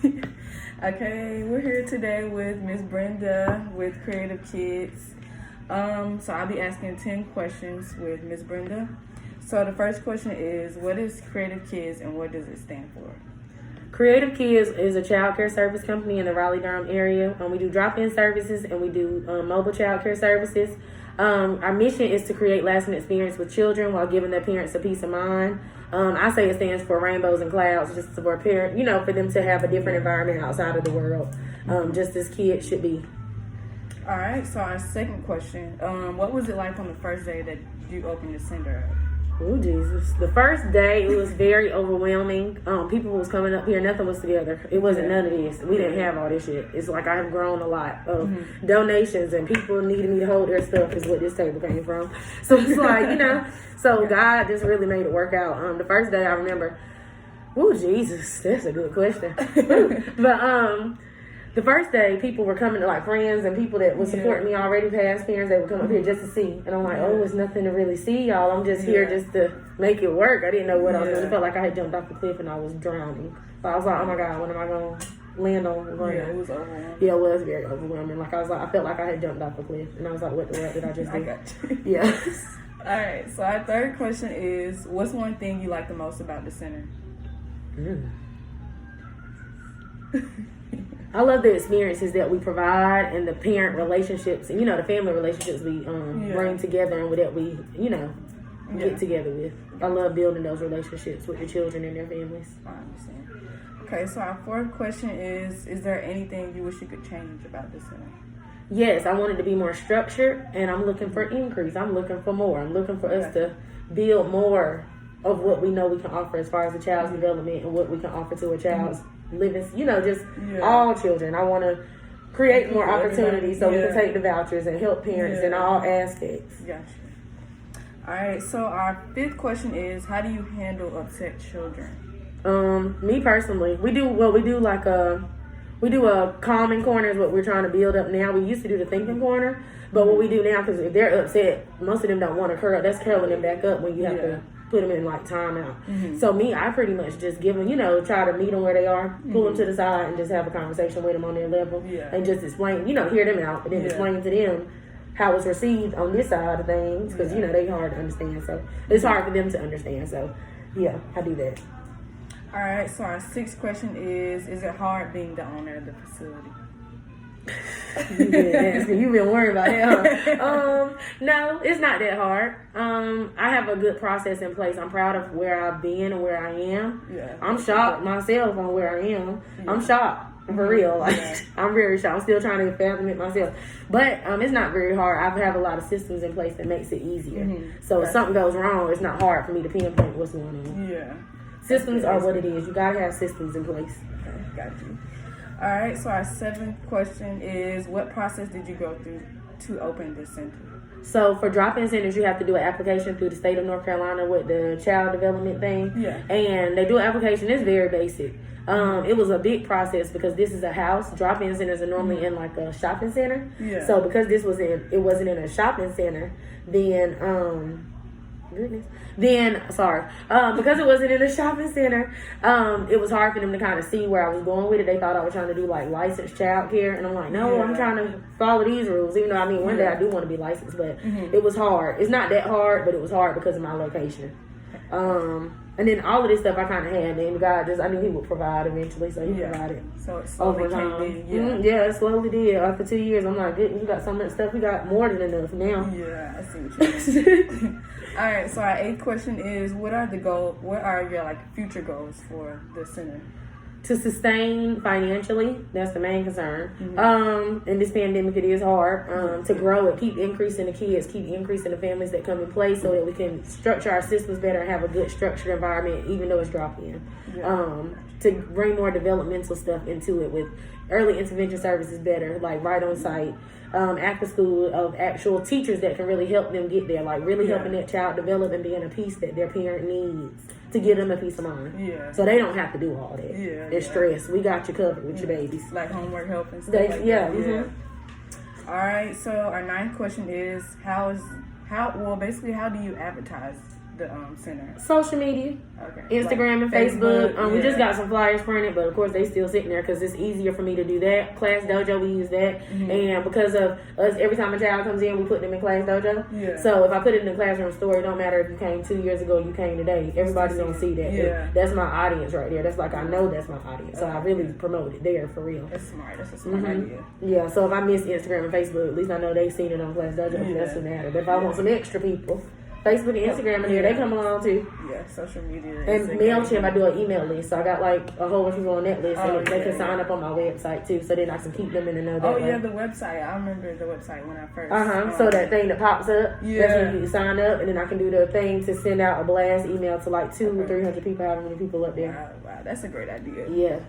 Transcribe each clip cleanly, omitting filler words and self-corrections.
Okay, we're here today with Miss Brenda with Creative Kids. So I'll be asking 10 questions with Miss Brenda. So the first question is, what is Creative Kids and what does it stand for? Creative Kids is a childcare service company in the Raleigh-Durham area. We do drop-in services and we do mobile childcare services. Our mission is to create lasting experience with children while giving their parents a peace of mind. I say it stands for rainbows and clouds, just for a parent, for them to have a different environment outside of the world, just as kids should be. All right, so our second question, what was it like on the first day that you opened the center up? Oh, Jesus. The first day, it was very overwhelming. People was coming up here. Nothing was together. It wasn't none of this. We didn't have all this shit. It's like I have grown a lot of donations and people needing me to hold their stuff is what this table came from. So it's like, so God just really made it work out. The first day I remember, oh, Jesus, that's a good question. But the first day, people were coming to, like, friends and people that were supporting me already, past parents, they would come up here just to see. And I'm like, oh, it's nothing to really see, y'all. I'm just here just to make it work. I didn't know what I was doing. It felt like I had jumped off the cliff and I was drowning. So I was like, oh, my God, when am I going to land on? It was overwhelming. Yeah, it was very overwhelming. Like, I felt like I had jumped off the cliff. And I was like, what did I just do? I got you. Yeah. All right, so our third question is, what's one thing you like the most about the center? I love the experiences that we provide and the parent relationships and, the family relationships we bring together and that we, get together with. I love building those relationships with the children and their families. I understand. Okay, so our fourth question is there anything you wish you could change about the center? Yes, I want it to be more structured and I'm looking for increase. I'm looking for more. I'm looking for us to build more of what we know we can offer as far as a child's development and what we can offer to a child's living, all children. I want to create more opportunities so we can take the vouchers and help parents in all aspects. Gotcha. All right, so our fifth question is, how do you handle upset children? Me personally, we do a calming corner is what we're trying to build up now. We used to do the thinking corner, but what we do now, because if they're upset, most of them don't want to curl. That's curling them back up when you have to put them in like timeout. So I pretty much just give them, try to meet them where they are, pull them to the side and just have a conversation with them on their level and just explain, hear them out, but then explain to them how it's received on this side of things because, they hard to understand. So it's hard for them to understand. So, yeah, I do that. All right, so our sixth question is it hard being the owner of the facility? You've been worried about it, huh? No, it's not that hard. I have a good process in place. I'm proud of where I've been and where I am. I'm shocked myself on where I am. I'm shocked. For real. I'm very shocked. I'm still trying to fathom it myself. But it's not very hard. I have a lot of systems in place that makes it easier. So if something goes wrong, it's not hard for me to pinpoint what's going on. Systems are what it is. You gotta have systems in place. Okay, got you. All right, so our seventh question is, what process did you go through to open this center? So for drop-in centers, you have to do an application through the state of North Carolina with the child development thing. And they do an application. It's very basic. It was a big process because this is a house. Drop-in centers are normally in like a shopping center. So because it wasn't in a shopping center, then because it wasn't in a shopping center, it was hard for them to kind of see where I was going with it. They thought I was trying to do like licensed childcare, and I'm like, no, I'm trying to follow these rules. Even though one day I do want to be licensed, but it was hard. It's not that hard, but it was hard because of my location. And then all of this stuff I kind of had, and God I knew He would provide eventually, so He provided. So it slowly came in. It slowly did. After 2 years, I'm like, good, you got so much stuff. We got more than enough now. Yeah, I see what you mean. All right, so our eighth question is, what are your future goals for the center? To sustain financially, that's the main concern. In this pandemic, it is hard to grow it, keep increasing the kids, keep increasing the families that come in place so that we can structure our systems better and have a good structured environment, even though it's drop-in. To bring more developmental stuff into it with early intervention services better, like right on site. After school of actual teachers that can really help them get there, like really helping that child develop and being a piece that their parent needs to give them a peace of mind. So they don't have to do all that. They're stressed. We got you covered with your babies. Like homework help and stuff like that. All right, so our ninth question is, how do you advertise the center? Social media. Okay. Instagram Like and Facebook. Facebook, We just got some flyers printed, but of course they still sitting there because it's easier for me to do that. Class Dojo, we use that, and because of us, every time a child comes in, we put them in Class Dojo. Yeah. So if I put it in the classroom store, it don't matter if you came 2 years ago, you came today. Everybody's gonna see that. Yeah. That's my audience right there. That's like I know that's my audience, so I really promote it there for real. That's smart. That's a smart idea. Yeah. So if I miss Instagram and Facebook, at least I know they seen it on Class Dojo. Yeah. That's what matters. But if I want some extra people, Facebook and Instagram in here, they come along too. Yeah, social media. And MailChimp, I do an email list. So I got like a whole bunch of people on that list. And they can sign up on my website too. So then I can keep them in the know that Oh, way. yeah, the website. I remember the website when I first. So that thing that pops up, that's Yeah. when you sign up. And then I can do the thing to send out a blast email to like 200 or 300 people, however many people up there. Wow, that's a great idea. Yeah.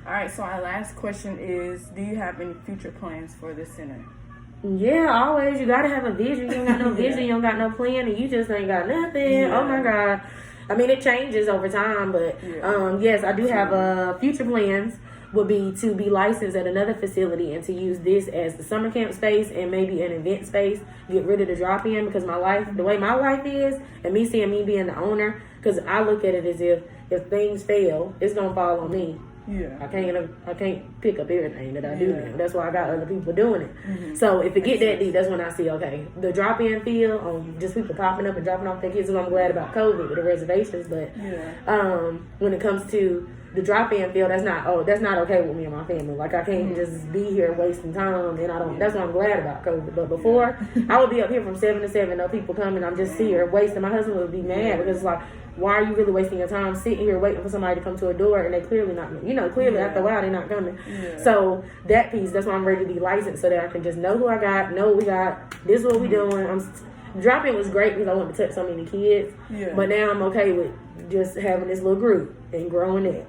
All right, so our last question is, do you have any future plans for the center? Yeah, always. You gotta have a vision. You don't got no vision, you don't got no plan, and you just ain't got nothing. Yeah. Oh my God. I mean, it changes over time, but yes, I do have future plans would be to be licensed at another facility and to use this as the summer camp space and maybe an event space. Get rid of the drop-in because my life, the way my life is, and me seeing me being the owner, because I look at it as if things fail, it's gonna fall on me. Yeah. I can't pick up everything that I do now. That's why I got other people doing it. So if it get that deep, that's when I see, okay, the drop-in feel on just people popping up and dropping off their kids. And I'm glad about COVID with the reservations, but when it comes to the drop-in feel, that's not okay with me and my family. Like I can't just be here wasting time, and I don't. That's why I'm glad about COVID. But before, I would be up here from 7 to 7. No people coming. I'm just here wasting. My husband would be mad because it's like, why are you really wasting your time sitting here waiting for somebody to come to a door and they clearly not, clearly after a while they're not coming. So that piece, that's why I'm ready to be licensed so that I can just know who I got, know what we got, this is what we doing. Dropping was great because I wanted to touch so many kids, but now I'm okay with just having this little group and growing it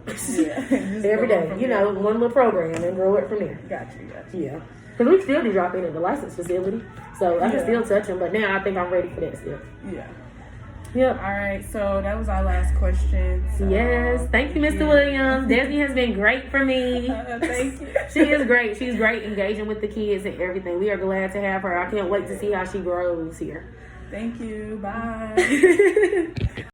every day. One little program and grow it from there. Gotcha. Yeah. Because we still do drop-in at the licensed facility, so I can still touch them, but now I think I'm ready for that still. Yeah. Yep. All right, so that was our last question. So, yes, thank you, Mr. Williams. Desi has been great for me. Thank you. She is great. She's great engaging with the kids and everything. We are glad to have her. I can't wait to see how she grows here. Thank you. Bye.